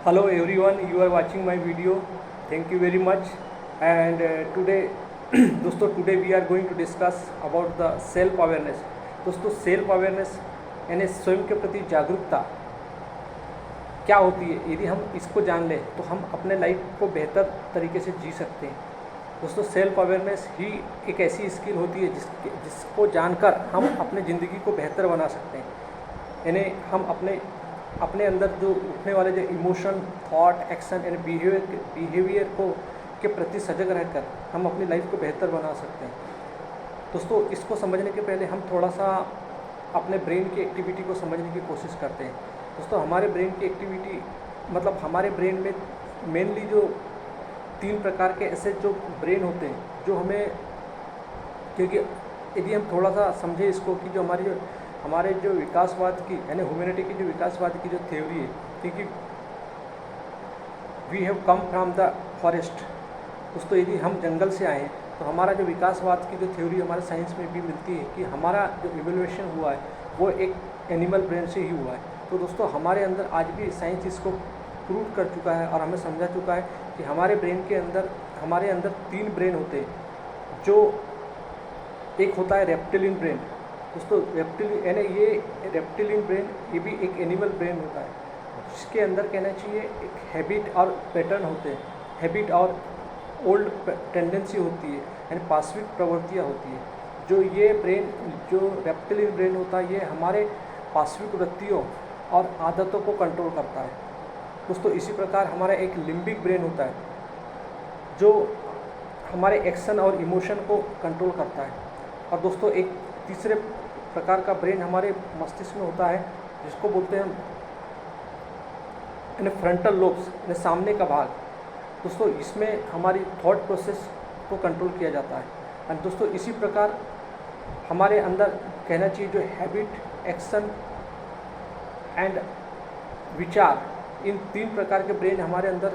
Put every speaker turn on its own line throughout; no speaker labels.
Hello everyone, you are watching my video. Thank you very much. And today, दोस्तों today we are going to discuss about the self awareness. दोस्तों self awareness यानी स्वयं के प्रति जागरूकता क्या होती है। यदि हम इसको जान लें तो हम अपने लाइफ को बेहतर तरीके से जी सकते हैं। दोस्तों सेल्फ अवेयरनेस ही एक ऐसी स्किल होती है जिसको जानकर हम अपने ज़िंदगी को बेहतर बना सकते हैं। यानी हम अपने अंदर जो उठने वाले जो emotion, thought, action and behaviour को के प्रति सजग रहकर हम अपनी लाइफ को बेहतर बना सकते हैं। दोस्तों इसको समझने के पहले हम थोड़ा सा अपने ब्रेन की एक्टिविटी को समझने की कोशिश करते हैं। दोस्तों हमारे ब्रेन की एक्टिविटी मतलब हमारे ब्रेन में मेनली जो 3 प्रकार के ऐसे जो ब्रेन होते हैं जो हमें, क्योंकि यदि हम थोड़ा सा समझें इसको कि जो हमारे जो विकासवाद की यानी ह्यूमैनिटी की जो विकासवाद की जो थ्योरी है, क्योंकि we have come from the forest. दोस्तों यदि हम जंगल से आए तो हमारा जो विकासवाद की जो थ्योरी हमारे साइंस में भी मिलती है कि हमारा जो इवोल्यूशन हुआ है वो एक एनिमल ब्रेन से ही हुआ है। तो दोस्तों हमारे अंदर आज भी साइंस इसको प्रूव कर चुका है और हमें समझा चुका है कि हमारे अंदर 3 ब्रेन होते हैं। जो एक होता है रेप्टिलियन ब्रेन। दोस्तों ये रेप्टिलियन ब्रेन ये भी एक एनिमल ब्रेन होता है, जिसके अंदर कहना चाहिए एक हैबिट और पैटर्न होते हैं, हैबिट और ओल्ड टेंडेंसी होती है यानी पाश्विक प्रवृत्तियाँ होती है। जो रेप्टिलियन ब्रेन होता है ये हमारे पाश्विक वृत्तियों और आदतों को कंट्रोल करता है। दोस्तों इसी प्रकार हमारा एक लिम्बिक ब्रेन होता है जो हमारे एक्शन और इमोशन को कंट्रोल करता है। और दोस्तों एक तीसरे प्रकार का ब्रेन हमारे मस्तिष्क में होता है जिसको बोलते हैं हम फ्रंटल लोब्स यानी सामने का भाग। दोस्तों इसमें हमारी थॉट प्रोसेस को कंट्रोल किया जाता है। और दोस्तों इसी प्रकार हमारे अंदर कहना चाहिए जो हैबिट, एक्शन एंड विचार, इन 3 प्रकार के ब्रेन हमारे अंदर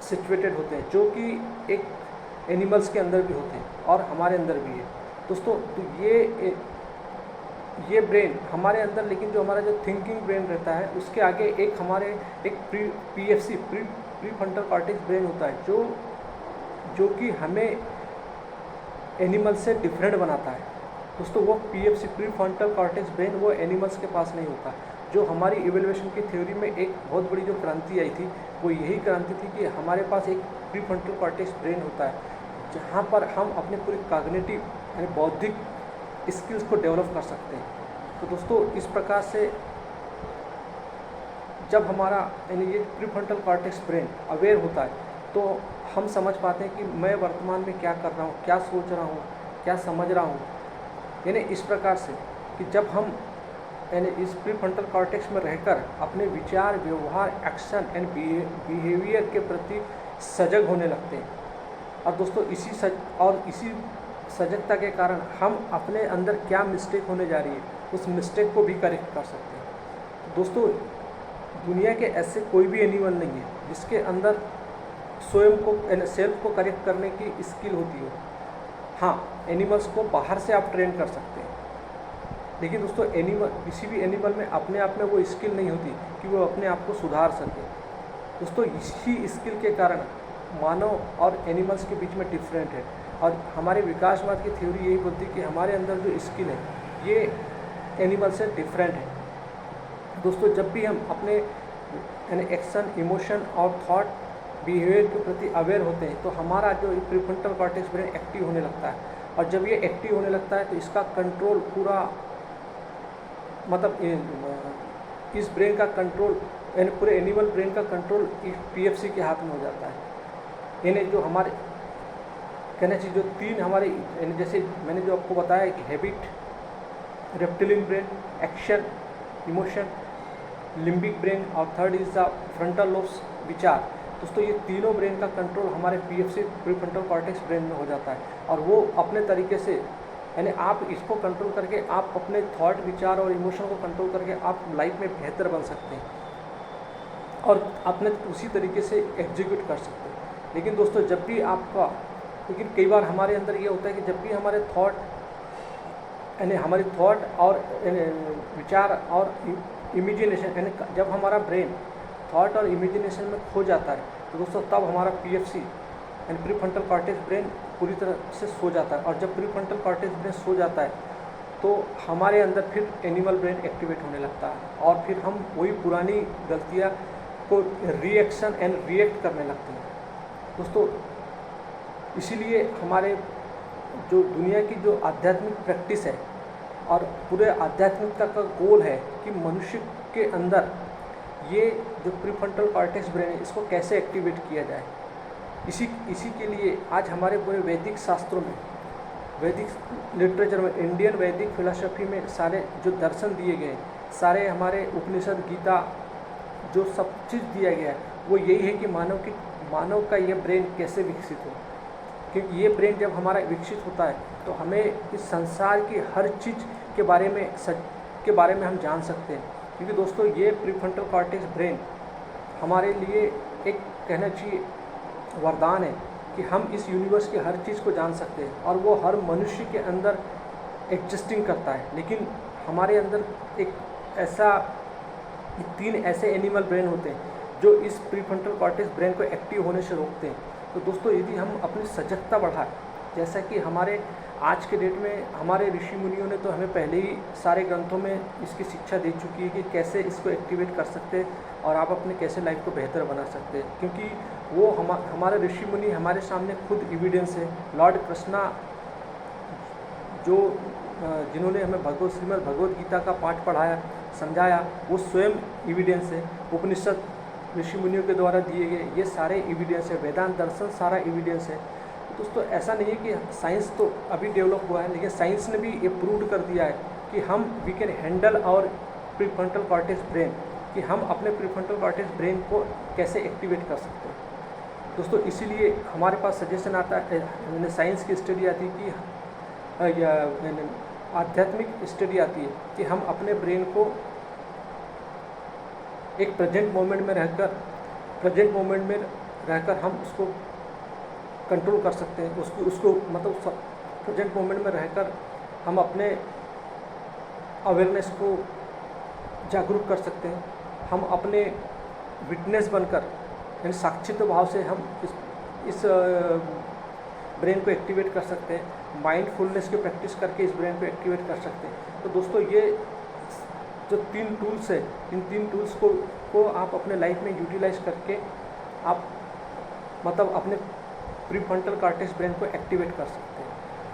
सिचुएटेड होते हैं, जो कि एक एनिमल्स के अंदर भी होते हैं और हमारे अंदर भी है। दोस्तों तो ये ब्रेन हमारे अंदर, लेकिन जो हमारा जो थिंकिंग ब्रेन रहता है उसके आगे एक पीएफसी प्रीफ्रंटल कॉर्टेक्स ब्रेन होता है जो कि हमें एनिमल से डिफरेंट बनाता है। दोस्तों वो पीएफसी प्रीफ्रंटल कॉर्टेक्स ब्रेन वो एनिमल्स के पास नहीं होता। जो हमारी इवोल्यूशन की थ्योरी में एक बहुत बड़ी जो क्रांति आई थी वो यही क्रांति थी कि हमारे पास एक प्रीफ्रंटल कॉर्टेक्स ब्रेन होता है जहाँ पर हम अपने पूरी कॉग्निटिव यानी बौद्धिक स्किल्स को डेवलप कर सकते हैं। तो दोस्तों इस प्रकार से जब हमारा यानी ये प्रीफ्रंटल कॉर्टेक्स ब्रेन अवेयर होता है तो हम समझ पाते हैं कि मैं वर्तमान में क्या कर रहा हूँ, क्या सोच रहा हूँ, क्या समझ रहा हूँ। यानी इस प्रकार से कि जब हम यानी इस प्रीफ्रंटल कॉर्टेक्स में रहकर अपने विचार, व्यवहार, एक्शन एंड बिहेवियर के प्रति सजग होने लगते हैं। और दोस्तों इसी सजगता के कारण हम अपने अंदर क्या मिस्टेक होने जा रही है उस मिस्टेक को भी करेक्ट कर सकते हैं। तो दोस्तों दुनिया के ऐसे कोई भी एनिमल नहीं है जिसके अंदर स्वयं को सेल्फ को करेक्ट करने की स्किल होती हो। हाँ, एनिमल्स को बाहर से आप ट्रेन कर सकते हैं, लेकिन दोस्तों किसी भी एनिमल में अपने आप में वो स्किल नहीं होती कि वो अपने आप को सुधार सके। दोस्तों इसी स्किल के कारण मानव और एनिमल्स के बीच में डिफरेंट है। और हमारे विकासवाद की थ्योरी यही बोलती है कि हमारे अंदर जो स्किल है ये एनिमल से डिफरेंट है। दोस्तों जब भी हम अपने यानी एक्शन, इमोशन और थॉट, बिहेवियर के प्रति अवेयर होते हैं तो हमारा जो प्रीफ्रंटल कॉर्टेक्स ब्रेन एक्टिव होने लगता है। और जब ये एक्टिव होने लगता है तो इसका कंट्रोल पूरा मतलब इस ब्रेन का कंट्रोल यानी पूरे एनिमल ब्रेन का कंट्रोल पीएफसी के हाथ में हो जाता है। यानी जो हमारे कहना चाहिए जो 3 हमारे यानी जैसे मैंने जो आपको बताया कि habit, reptilian brain, action, emotion, limbic brain और third is the frontal lobes, विचार। दोस्तों ये तीनों ब्रेन का कंट्रोल हमारे पीएफसी प्रीफ्रंटल कॉर्टेक्स ब्रेन में हो जाता है। और वो अपने तरीके से यानी आप इसको कंट्रोल करके आप अपने थॉट, विचार और इमोशन को कंट्रोल करके आप लाइफ में बेहतर बन सकते हैं और अपने उसी तरीके से एग्जीक्यूट कर सकते हैं। लेकिन दोस्तों लेकिन कई बार हमारे अंदर ये होता है कि जब भी हमारे हमारी थॉट और विचार और इमेजिनेशन यानी जब हमारा ब्रेन थॉट और इमेजिनेशन में खो जाता है, तो दोस्तों तब हमारा PFC यानी प्रीफ्रंटल कॉर्टेक्स ब्रेन पूरी तरह से सो जाता है। और जब प्रीफ्रंटल कॉर्टेक्स ब्रेन सो जाता है तो हमारे अंदर फिर एनिमल ब्रेन एक्टिवेट होने लगता है और फिर हम वही पुरानी गलतियाँ को रिएक्शन एंड रिएक्ट करने लगते हैं। दोस्तों इसीलिए हमारे जो दुनिया की जो आध्यात्मिक प्रैक्टिस है और पूरे आध्यात्मिकता का गोल है कि मनुष्य के अंदर ये जो प्रीफ्रंटल कॉर्टेक्स ब्रेन है इसको कैसे एक्टिवेट किया जाए। इसी के लिए आज हमारे पूरे वैदिक शास्त्रों में, वैदिक लिटरेचर में, इंडियन वैदिक फिलॉसफी में सारे जो दर्शन दिए गए, सारे हमारे उपनिषद, गीता, जो सब चीज़ दिया गया है वो यही है कि मानव का ये ब्रेन कैसे विकसित हो। क्योंकि ये ब्रेन जब हमारा विकसित होता है तो हमें इस संसार की हर चीज़ के बारे में हम जान सकते हैं। क्योंकि दोस्तों ये प्रीफ्रंटल कॉर्टेक्स ब्रेन हमारे लिए एक कहना चाहिए वरदान है कि हम इस यूनिवर्स की हर चीज़ को जान सकते हैं और वो हर मनुष्य के अंदर एग्जिस्टिंग करता है। लेकिन हमारे अंदर एक ऐसा 3 ऐसे एनिमल ब्रेन होते हैं जो इस प्रीफ्रंटल कॉर्टेक्स ब्रेन को एक्टिव होने से रोकते हैं। तो दोस्तों यदि हम अपनी सजगता बढ़ाएं, जैसा कि हमारे आज के डेट में हमारे ऋषि मुनियों ने तो हमें पहले ही सारे ग्रंथों में इसकी शिक्षा दे चुकी है कि कैसे इसको एक्टिवेट कर सकते हैं और आप अपने कैसे लाइफ को बेहतर बना सकते हैं। क्योंकि वो हमारे ऋषि मुनि हमारे सामने खुद एविडेंस है। लॉर्ड कृष्णा जो जिन्होंने हमें श्रीमद् भगवद गीता का पाठ पढ़ाया, समझाया, वो स्वयं एविडेंस है। उपनिषद ऋषि मुनियों के द्वारा दिए गए ये सारे एविडेंस है। वेदांत दर्शन सारा एविडेंस है। दोस्तों ऐसा नहीं है कि साइंस तो अभी डेवलप हुआ है, लेकिन साइंस ने भी ये प्रूव कर दिया है कि we can handle our prefrontal cortex brain, कि हम अपने प्रीफ्रंटल कॉर्टेक्स ब्रेन को कैसे एक्टिवेट कर सकते हैं। दोस्तों इसीलिए हमारे पास सजेशन आता है, साइंस की स्टडी आती है कि या आध्यात्मिक स्टडी आती है कि हम अपने ब्रेन को एक प्रेजेंट मोमेंट में रहकर हम उसको कंट्रोल कर सकते हैं। उसको मतलब प्रेजेंट मोमेंट में रहकर हम अपने अवेयरनेस को जागरूक कर सकते हैं। हम अपने विटनेस बनकर यानी साक्षित्व भाव से हम इस ब्रेन को एक्टिवेट कर सकते हैं। माइंडफुलनेस की प्रैक्टिस करके इस ब्रेन को एक्टिवेट कर सकते हैं। तो दोस्तों ये जो 3 टूल्स है, इन 3 टूल्स को आप अपने लाइफ में यूटिलाइज करके आप मतलब अपने प्रीफ्रंटल कॉर्टेक्स ब्रेन को एक्टिवेट कर सकते हैं।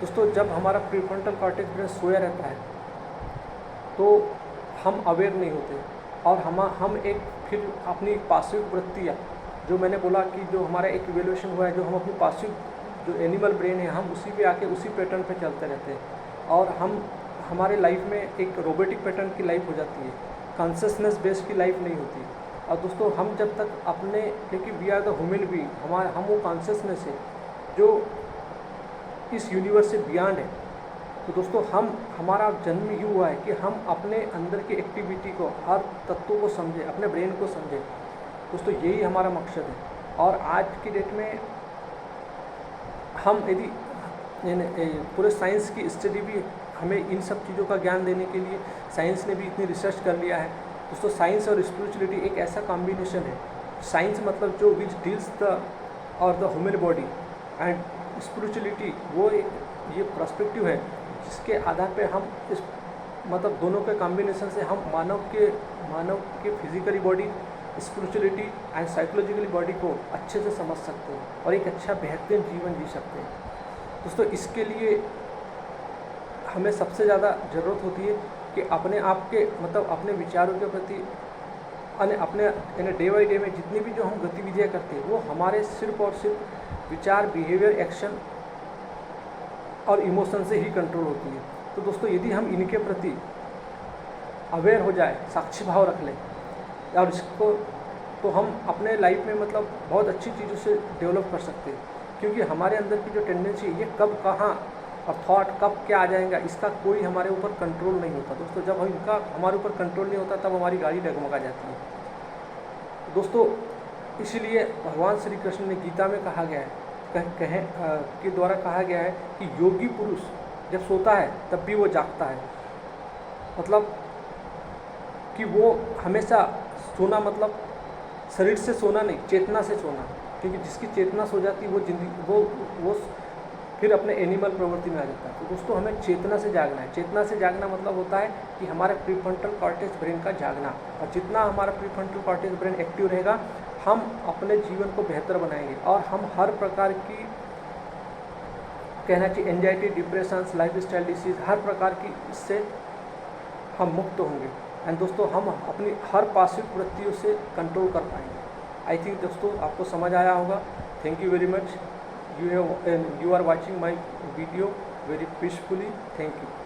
दोस्तों जब हमारा प्रीफ्रंटल कॉर्टेक्स ब्रेन सोया रहता है तो हम अवेयर नहीं होते और हम एक फिर अपनी पासिव वृत्तियाँ, जो मैंने बोला कि जो हमारा एक इवैल्यूएशन हुआ है, जो हम अपनी पासिव जो एनिमल ब्रेन है हम उसी पे आके उसी पैटर्न पे चलते रहते हैं और हमारे लाइफ में एक रोबोटिक पैटर्न की लाइफ हो जाती है, कॉन्शियसनेस बेस्ड की लाइफ नहीं होती। और दोस्तों हम जब तक अपने, क्योंकि we are the human being, हम वो कॉन्शियसनेस है जो इस यूनिवर्स से बियॉन्ड है। तो दोस्तों हमारा जन्म यूँ हुआ है कि हम अपने अंदर की एक्टिविटी को, हर तत्व को समझें, अपने ब्रेन को समझें। दोस्तों यही हमारा मकसद है। और आज की डेट में हम यदि पूरे साइंस की स्टडी भी हमें इन सब चीज़ों का ज्ञान देने के लिए साइंस ने भी इतनी रिसर्च कर लिया है। दोस्तों साइंस और स्पिरिचुअलिटी एक ऐसा कॉम्बिनेशन है। साइंस मतलब जो which deals the human body, and spirituality वो ये पर्सपेक्टिव है जिसके आधार पे हम इस मतलब दोनों के कॉम्बिनेशन से हम मानव के physically body, spirituality and psychologically body को अच्छे से समझ सकते हैं और एक अच्छा बेहतरीन जीवन जी सकते हैं। दोस्तों इसके लिए हमें सबसे ज़्यादा ज़रूरत होती है कि अपने आप के मतलब अपने विचारों के प्रति अपने डे बाई डे में जितनी भी जो हम गतिविधियाँ करते हैं वो हमारे सिर्फ और सिर्फ विचार, बिहेवियर, एक्शन और इमोशन से ही कंट्रोल होती है। तो दोस्तों यदि हम इनके प्रति अवेयर हो जाए, साक्षी भाव रख लें और इसको, तो हम अपने लाइफ में मतलब बहुत अच्छी चीज़ों से डेवलप कर सकते हैं। क्योंकि हमारे अंदर की जो टेंडेंसी है ये कब कहाँ और थॉट कब क्या आ जाएगा इसका कोई हमारे ऊपर कंट्रोल नहीं होता। दोस्तों जब इनका हमारे ऊपर कंट्रोल नहीं होता तब हमारी गाड़ी डगमगा जाती है। दोस्तों इसीलिए भगवान श्री कृष्ण ने गीता में कहा गया है, के द्वारा कहा गया है कि योगी पुरुष जब सोता है तब भी वो जागता है। मतलब कि वो हमेशा सोना मतलब शरीर से सोना नहीं, चेतना से सोना, क्योंकि जिसकी चेतना सो जाती है वो जिंदगी वो फिर अपने एनिमल प्रवृत्ति में आ जाता है। तो दोस्तों हमें चेतना से जागना है। चेतना से जागना मतलब होता है कि हमारे प्रीफ्रंटल कॉर्टेक्स ब्रेन का जागना, और जितना हमारा प्रीफ्रंटल कॉर्टेक्स ब्रेन एक्टिव रहेगा हम अपने जीवन को बेहतर बनाएंगे और हम हर प्रकार की कहना चाहिए anxiety, depression, lifestyle diseases, हर प्रकार की इससे हम मुक्त होंगे। एंड दोस्तों हम अपनी हर पासिव वृत्तियों से कंट्रोल कर पाएंगे। आई थिंक दोस्तों आपको समझ आया होगा। Thank you very much. You are watching my video very peacefully. Thank you.